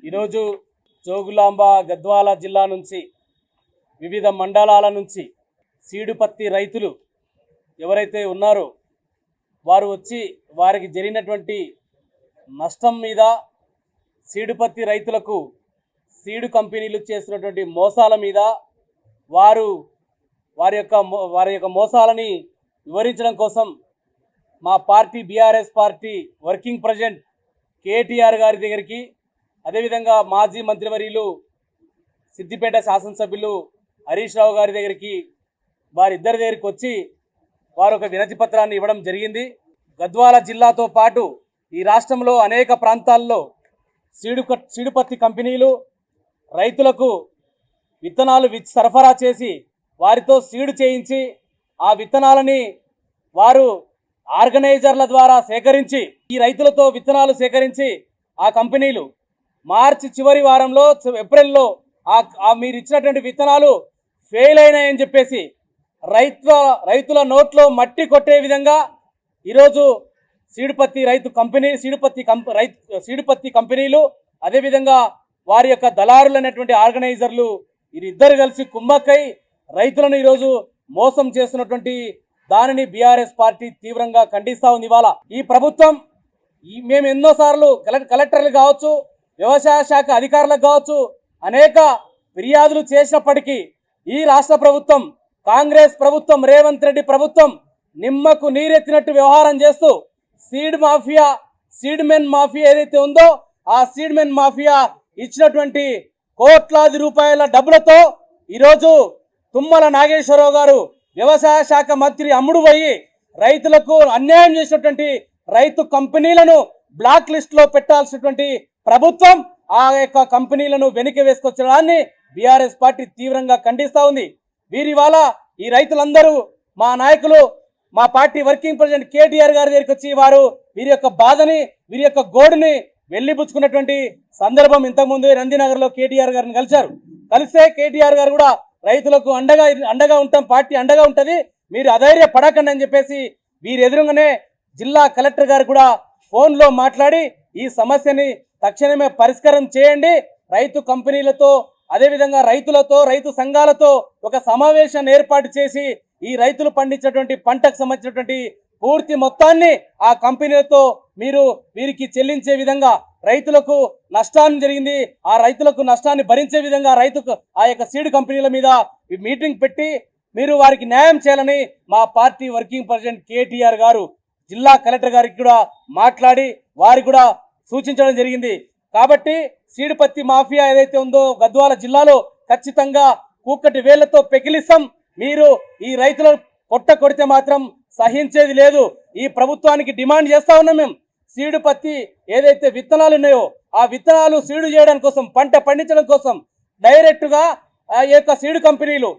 ఈరోజు జోగులాంబ గద్వాల జిల్లా నుంచి వివిధ మండలాల నుంచి సీడు పత్తి రైతులు ఎవరైతే ఉన్నారో వారు వచ్చి వారికి జరిగినటువంటి నష్టం మీద సీడు పత్తి రైతులకు సీడు కంపెనీలు చేస్తున్నటువంటి మోసాల మీద వారి యొక్క మోసాలని వివరించడం కోసం మా party BRS party working president KTR గారి దగ్గరికి, అదేవిధంగా మాజీ మంత్రివర్యులు సిద్దిపేట శాసనసభ్యులు హరీష్ రావు గారి దగ్గరికి, వారిద్దరి దగ్గరికి వచ్చి వారు ఒక వినతి పత్రాన్ని ఇవ్వడం జరిగింది. గద్వాల జిల్లాతో పాటు ఈ రాష్ట్రంలో అనేక ప్రాంతాల్లో సీడు పత్తి కంపెనీలు రైతులకు విత్తనాలు సరఫరా చేసి వారితో సీడు చేయించి ఆ విత్తనాలని వారు ఆర్గనైజర్ల ద్వారా సేకరించి ఈ రైతులతో విత్తనాలు సేకరించి ఆ కంపెనీలు మార్చి చివరి వారంలో ఏప్రిల్లో మీరు ఇచ్చినటువంటి విత్తనాలు ఫెయిల్ అయినాయని చెప్పేసి రైతుల నోట్లో మట్టి కొట్టే విధంగా ఈరోజు సీడు పత్తి కంపెనీలు అదేవిధంగా వారి యొక్క దళారులైనటువంటి ఆర్గనైజర్లు వీరిద్దరు కలిసి కుమ్మక్కై రైతులను ఈరోజు మోసం చేస్తున్నటువంటి దానిని బీఆర్ఎస్ పార్టీ తీవ్రంగా ఖండిస్తా ఉంది. ఇవాళ ఈ ప్రభుత్వం మేము ఎన్నోసార్లు కలెక్టర్లు కావచ్చు, వ్యవసాయ శాఖ అధికారులకు కావచ్చు అనేక ఫిర్యాదులు చేసినప్పటికీ ఈ రాష్ట్ర ప్రభుత్వం, కాంగ్రెస్ ప్రభుత్వం, రేవంత్ రెడ్డి ప్రభుత్వం నిమ్మకు నీరెత్తినట్టు వ్యవహారం చేస్తూ సీడ్మెన్ మాఫియా ఏదైతే ఉందో ఆ సీడ్మెన్ మాఫియా ఇచ్చినటువంటి కోట్లాది రూపాయల డబ్బులతో ఈరోజు తుమ్మల నాగేశ్వరరావు గారు వ్యవసాయ శాఖ మంత్రి అమ్ముడు పోయి రైతులకు అన్యాయం చేసినటువంటి రైతు కంపెనీలను బ్లాక్ లిస్ట్ లో పెట్టాల్సినటువంటి ప్రభుత్వం ఆ యొక్క కంపెనీలను వెనక్కి వేసుకొచ్చడాన్ని బీఆర్ఎస్ పార్టీ తీవ్రంగా ఖండిస్తా ఉంది. వీరివాళ ఈ రైతులందరూ మా నాయకులు, మా పార్టీ వర్కింగ్ ప్రెసిడెంట్ కేటీఆర్ గారి దగ్గరికి వచ్చి వీరి యొక్క బాధని, వీరి యొక్క గోడుని వెళ్లిపుచ్చుకున్నటువంటి సందర్భం ఇంతకుముందు నందినగర్లో కేటీఆర్ గారిని కలిస్తే కేటీఆర్ గారు కూడా రైతులకు అండగా ఉంటాం, పార్టీ అండగా ఉంటది, మీరు అధైర్య పడకండి అని చెప్పేసి వీరి ఎదురుగానే జిల్లా కలెక్టర్ గారు కూడా ఫోన్లో మాట్లాడి ఈ సమస్యని తక్షణమే పరిష్కారం చేయండి, రైతు కంపెనీలతో అదేవిధంగా రైతులతో, రైతు సంఘాలతో ఒక సమావేశాన్ని ఏర్పాటు చేసి ఈ రైతులు పండించినటువంటి పంటకు సంబంధించినటువంటి పూర్తి మొత్తాన్ని ఆ కంపెనీలతో మీరు వీరికి చెల్లించే విధంగా, రైతులకు నష్టాన్ని జరిగింది ఆ రైతులకు నష్టాన్ని భరించే విధంగా ఆ యొక్క సీడ్ కంపెనీల మీద మీటింగ్ పెట్టి మీరు వారికి న్యాయం చేయాలని మా పార్టీ వర్కింగ్ ప్రెసిడెంట్ కేటీఆర్ గారు జిల్లా కలెక్టర్ గారికి కూడా మాట్లాడి వారికి కూడా సూచించడం జరిగింది. కాబట్టి సీడు పత్తి మాఫియా ఏదైతే ఉందో గద్వాల జిల్లాలో ఖచ్చితంగా కూకటి వేళ్లతో పెకిలిస్తాం. మీరు ఈ రైతుల పొట్ట కొడితే మాత్రం సహించేది లేదు. ఈ ప్రభుత్వానికి డిమాండ్ చేస్తా ఉన్నాం మేము, సీడు పత్తి ఏదైతే విత్తనాలు ఉన్నాయో ఆ విత్తనాలు సీడు చేయడం కోసం, పంట పండించడం కోసం డైరెక్ట్ గా ఆ యొక్క సీడు కంపెనీలు